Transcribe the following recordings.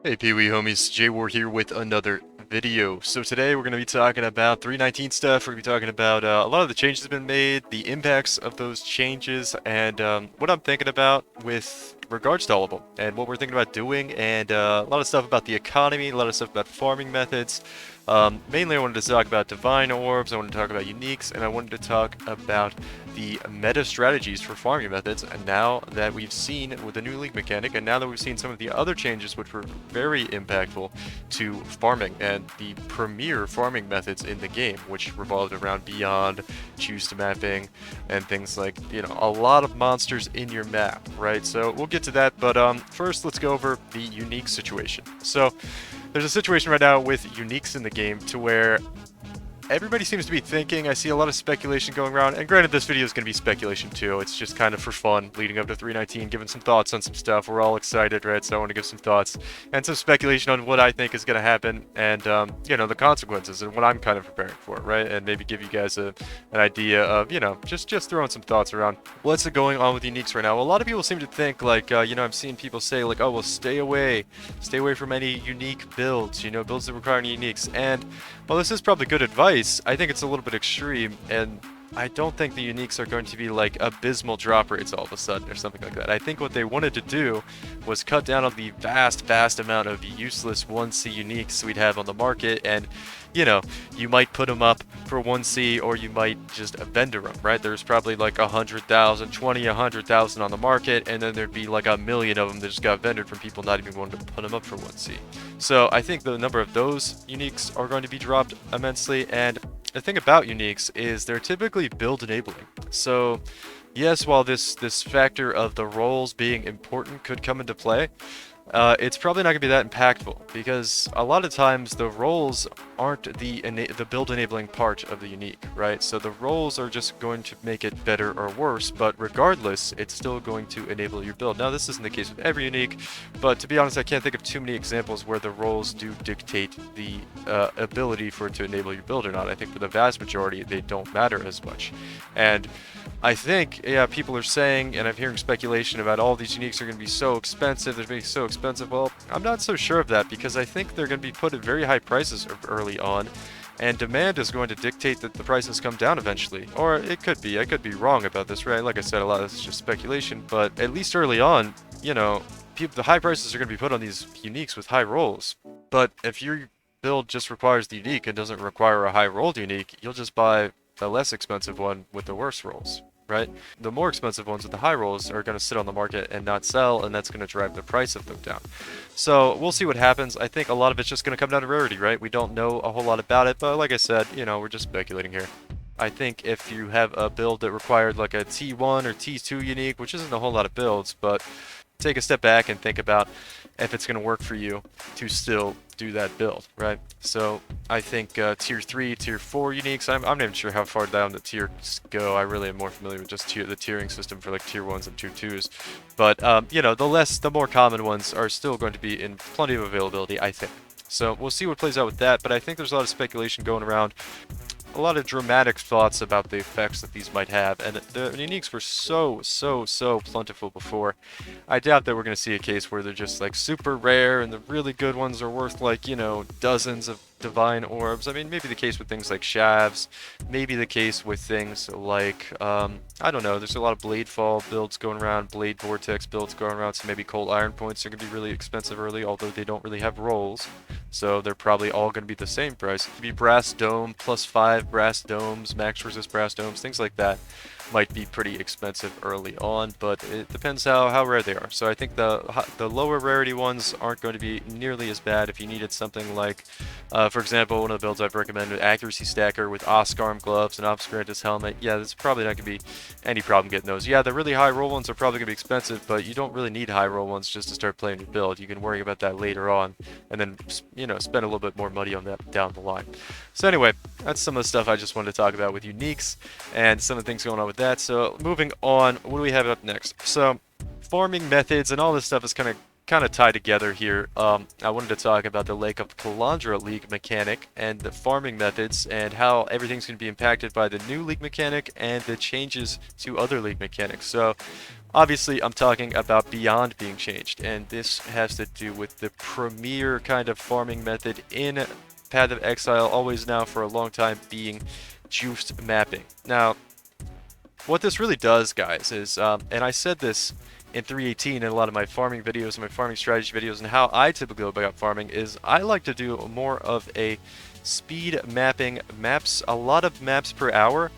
Hey Pee-wee homies, J-War here with another video. So today we're going to be talking about 319 stuff. We're going to be talking about a lot of the changes that have been made, the impacts of those changes, and what I'm thinking about with regards to all of them, and what we're thinking about doing, and a lot of stuff about the economy, a lot of stuff about farming methods. Mainly I wanted to talk about divine orbs, I wanted to talk about uniques, and I wanted to talk about the meta strategies for farming methods. And now that we've seen with the new league mechanic, and now that we've seen some of the other changes which were very impactful to farming and the premier farming methods in the game, which revolved around beyond, choose to mapping, and things like, you know, a lot of monsters in your map, right? So we'll get to that, but first let's go over the unique situation. So there's a situation right now with uniques in the game to where everybody seems to be thinking. I see a lot of speculation going around, and granted this video is going to be speculation too. It's just kind of for fun, leading up to 319, giving some thoughts on some stuff. We're all excited, right? So I want to give some thoughts and some speculation on what I think is going to happen, and you know, the consequences and what I'm kind of preparing for, right? And maybe give you guys an idea of, you know, just throwing some thoughts around what's going on with uniques right now. Well, a lot of people seem to think like, you know, I'm seeing people say like, oh well, stay away from any unique builds, you know, builds that require any uniques. And well, this is probably good advice. I think it's a little bit extreme, and I don't think the uniques are going to be like abysmal drop rates all of a sudden or something like that. I think what they wanted to do was cut down on the vast amount of useless 1C uniques we'd have on the market, and you know, you might put them up for 1C or you might just vendor them, right? There's probably like 100,000 on the market, and then there'd be like a million of them that just got vendored from people not even wanting to put them up for 1C. So I think the number of those uniques are going to be dropped immensely, and the thing about uniques is they're typically build enabling. So yes, while this factor of the roles being important could come into play, it's probably not going to be that impactful, because a lot of times the roles aren't the build enabling part of the unique, right? So the roles are just going to make it better or worse, but regardless, it's still going to enable your build. Now, this isn't the case with every unique, but to be honest, I can't think of too many examples where the roles do dictate the ability for it to enable your build or not. I think for the vast majority, they don't matter as much. And I think, yeah, people are saying, and I'm hearing speculation about all these uniques are going to be so expensive, they're going to be so expensive. Well, I'm not so sure of that, because I think they're going to be put at very high prices early on, and demand is going to dictate that the prices come down eventually. Or it could be, I could be wrong about this, right? Like I said, a lot of this is just speculation, but at least early on, you know, the high prices are going to be put on these uniques with high rolls. But if your build just requires the unique and doesn't require a high rolled unique, you'll just buy the less expensive one with the worse rolls, right? The more expensive ones with the high rolls are going to sit on the market and not sell, and that's going to drive the price of them down. So we'll see what happens. I think a lot of it's just going to come down to rarity, right? We don't know a whole lot about it, but like I said, you know, we're just speculating here. I think if you have a build that required like a T1 or T2 unique, which isn't a whole lot of builds, but take a step back and think about if it's going to work for you to still do that build, right? So I think tier 3, tier 4 uniques, I'm not even sure how far down the tiers go. I really am more familiar with just the tiering system for like tier 1s and tier 2s. But, you know, the more common ones are still going to be in plenty of availability, I think. So we'll see what plays out with that, but I think there's a lot of speculation going around, a lot of dramatic thoughts about the effects that these might have, and the uniques were so plentiful before. I doubt that we're going to see a case where they're just like super rare and the really good ones are worth like, you know, dozens of divine orbs. I mean, maybe the case with things like shavs, maybe the case with things like, I don't know, there's a lot of blade fall builds going around, blade vortex builds going around, so maybe cold iron points are going to be really expensive early, although they don't really have rolls. So they're probably all going to be the same price. It could be brass dome, +5 brass domes, max resist brass domes, things like that might be pretty expensive early on, but it depends how rare they are. So I think the lower rarity ones aren't going to be nearly as bad. If you needed something like, for example, one of the builds I've recommended, Accuracy Stacker with Oscarm gloves and Obscurantis helmet, yeah, there's probably not going to be any problem getting those. Yeah, the really high roll ones are probably going to be expensive, but you don't really need high roll ones just to start playing your build. You can worry about that later on, and then, you know, spend a little bit more money on that down the line. So anyway, that's some of the stuff I just wanted to talk about with uniques and some of the things going on with that. So moving on, what do we have up next? So farming methods and all this stuff is kind of tied together here. I wanted to talk about the Lake of Kalandra League mechanic and the farming methods and how everything's going to be impacted by the new League mechanic and the changes to other League mechanics. So Obviously, I'm talking about beyond being changed, and this has to do with the premier kind of farming method in Path of Exile, always now for a long time, being juiced mapping. Now, what this really does, guys, is, and I said this in 3.18 in a lot of my farming videos and my farming strategy videos, and how I typically go about farming is I like to do more of a speed mapping, maps, a lot of maps per hour,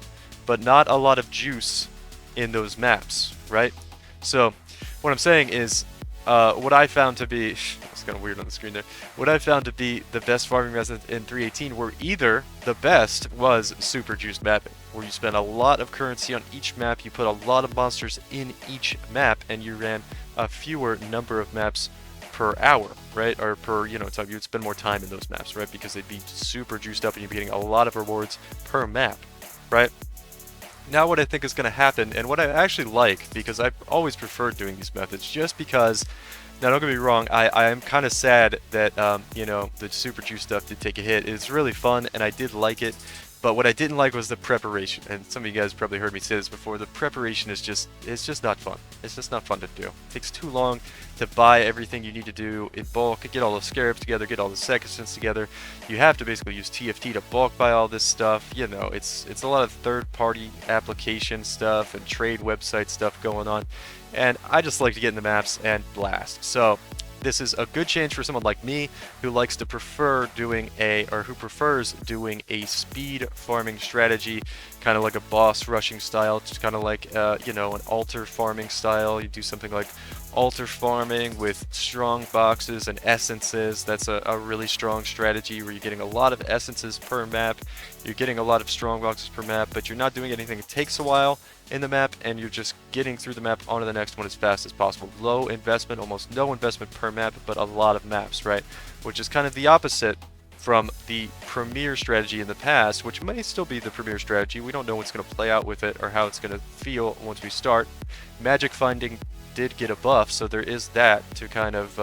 but not a lot of juice in those maps, right? So what I'm saying is what I found to be, it's kind of weird on the screen there, what I found to be the best farming methods in 3.18 were either the best was super juiced mapping, where you spend a lot of currency on each map, you put a lot of monsters in each map, and you ran a fewer number of maps per hour, right? Or per, time, you would spend more time in those maps, right? Because they'd be super juiced up and you'd be getting a lot of rewards per map, right? Now what I think is going to happen, and what I actually like, because I've always preferred doing these methods, just because, now don't get me wrong, I am kind of sad that, the super juice stuff did take a hit. It's really fun, and I did like it, but what I didn't like was the preparation, and some of you guys probably heard me say this before, the preparation is just, it's just not fun. It's just not fun to do. It takes too long to buy everything you need to do in bulk, get all the scarabs together, get all the seconds together. You have to basically use TFT to bulk buy all this stuff. It's a lot of third-party application stuff and trade website stuff going on, and I just like to get in the maps and blast. So this is a good change for someone like me who likes to who prefers doing a speed farming strategy, kind of like a boss rushing style, just kind of like an altar farming style. You do something like altar farming with strong boxes and essences. That's a really strong strategy where you're getting a lot of essences per map, you're getting a lot of strong boxes per map, but you're not doing anything. It takes a while in the map, and you're just getting through the map onto the next one as fast as possible. Low investment, almost no investment per map, but a lot of maps, right? Which is kind of the opposite from the premier strategy in the past, which may still be the premier strategy. We don't know what's going to play out with it or how it's going to feel once we start. Magic finding did get a buff, so there is that to kind of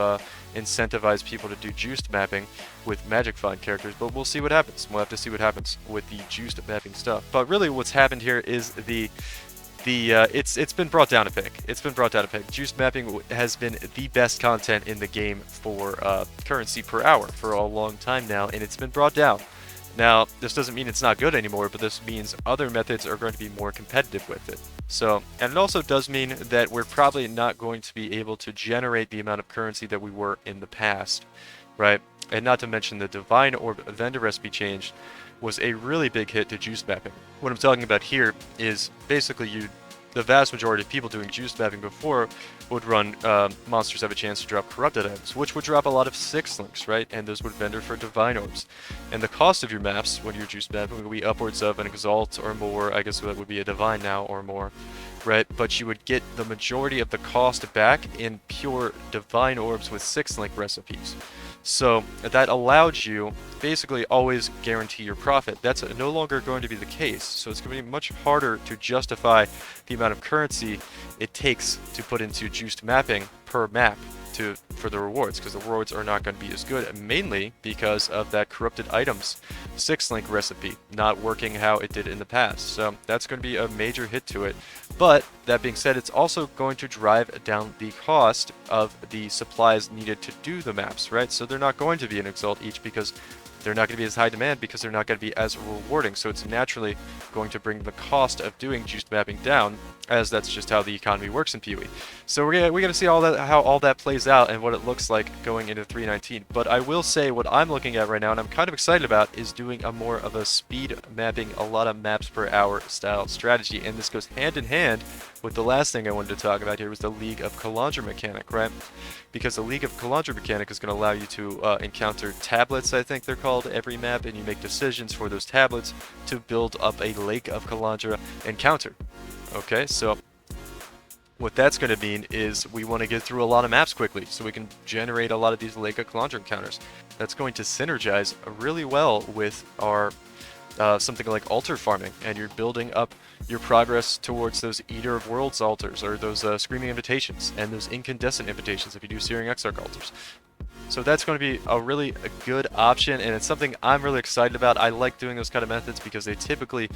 incentivize people to do juiced mapping with magic find characters, but we'll see what happens. We'll have to see what happens with the juiced mapping stuff. But really what's happened here is it's been brought down a peg. It's been brought down a peg. Juiced mapping has been the best content in the game for currency per hour for a long time now, and it's been brought down. Now, this doesn't mean it's not good anymore, but this means other methods are going to be more competitive with it. So, and it also does mean that we're probably not going to be able to generate the amount of currency that we were in the past, right? And not to mention the Divine Orb vendor recipe change was a really big hit to juice mapping. What I'm talking about here is basically the vast majority of people doing juice mapping before would run monsters have a chance to drop corrupted items, which would drop a lot of 6 links, right? And those would vendor for divine orbs. And the cost of your maps when you're juice mapping would be upwards of an exalt or more. I guess that would be a divine now or more, right? But you would get the majority of the cost back in pure divine orbs with 6 link recipes. So that allowed you basically always guarantee your profit. That's no longer going to be the case. So it's going to be much harder to justify the amount of currency it takes to put into juiced mapping per map for the rewards, because the rewards are not going to be as good, mainly because of that corrupted items 6-link recipe not working how it did in the past. So that's going to be a major hit to it. But that being said, it's also going to drive down the cost of the supplies needed to do the maps, right? So they're not going to be an exalt each because they're not going to be as high demand, because they're not going to be as rewarding. So it's naturally going to bring the cost of doing juiced mapping down, as that's just how the economy works in PoE. So we're gonna see how all that plays out and what it looks like going into 3.19. But I will say what I'm looking at right now, and I'm kind of excited about, is doing a more of a speed mapping, a lot of maps per hour style strategy. And this goes hand in hand with the last thing I wanted to talk about here, was the League of Kalandra mechanic, right? Because the League of Kalandra mechanic is going to allow you to encounter tablets, I think they're called, every map, and you make decisions for those tablets to build up a Lake of Kalandra encounter. Okay, so what that's going to mean is we want to get through a lot of maps quickly so we can generate a lot of these Lake of Kalandra encounters. That's going to synergize really well with our something like altar farming, and you're building up your progress towards those Eater of Worlds altars, or those Screaming Invitations, and those Incandescent Invitations if you do Searing Exarch altars. So that's going to be a good option, and it's something I'm really excited about. I like doing those kind of methods because they typically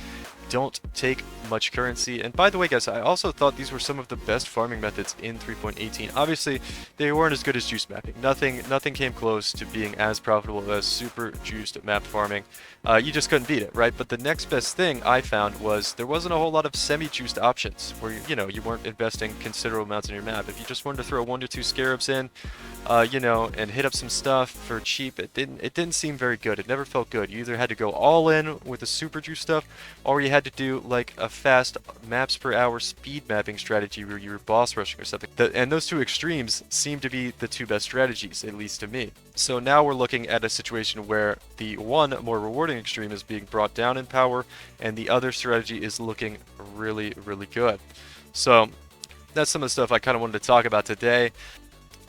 don't take much currency. And by the way, guys, I also thought these were some of the best farming methods in 3.18. Obviously, they weren't as good as juice mapping. Nothing came close to being as profitable as super juiced map farming. You just couldn't beat it, right? But the next best thing I found was there wasn't a whole lot of semi-juiced options where, you know, you weren't investing considerable amounts in your map. If you just wanted to throw 1 to 2 scarabs in, you know, and hit up some stuff for cheap, it didn't seem very good. It never felt good. You either had to go all in with the super juice stuff, or you had to do like a fast maps per hour speed mapping strategy where you were boss rushing or something. And those two extremes seem to be the two best strategies, at least to me. So now we're looking at a situation where the one more rewarding extreme is being brought down in power, and the other strategy is looking really, really good. So that's some of the stuff I kind of wanted to talk about today.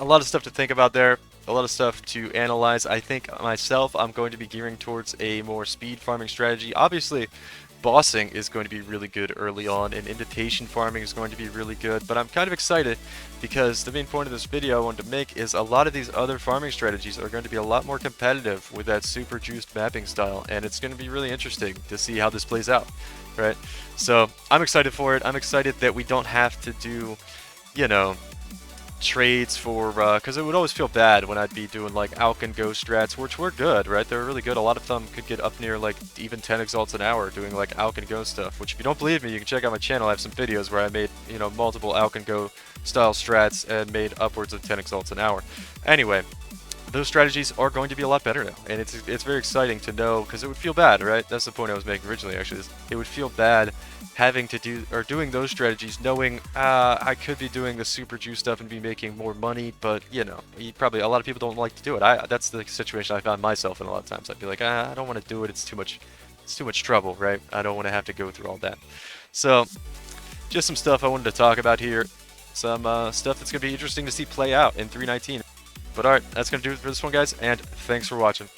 A lot of stuff to think about there, a lot of stuff to analyze. I think myself, I'm going to be gearing towards a more speed farming strategy. Obviously, bossing is going to be really good early on, and invitation farming is going to be really good, but I'm kind of excited because the main point of this video I wanted to make is a lot of these other farming strategies are going to be a lot more competitive with that super juiced mapping style, and it's going to be really interesting to see how this plays out, right? So I'm excited for it. I'm excited that we don't have to do, you know, trades for, because it would always feel bad when I'd be doing like Alch and Go strats, which were good, right? They were really good. A lot of them could get up near like even 10 exalts an hour doing like Alch and Go stuff, which if you don't believe me, you can check out my channel. I have some videos where I made, you know, multiple Alch and Go style strats and made upwards of 10 exalts an hour. Anyway, those strategies are going to be a lot better now, and it's very exciting to know, because it would feel bad, right? That's the point I was making originally, actually. It would feel bad having to do, or doing those strategies, knowing I could be doing the super juice stuff and be making more money, but, you know, a lot of people don't like to do it. That's the situation I found myself in a lot of times. I'd be like, I don't want to do it, it's too much trouble, right? I don't want to have to go through all that. So, just some stuff I wanted to talk about here. Some stuff that's going to be interesting to see play out in 3.19. But alright, that's going to do it for this one, guys, and thanks for watching.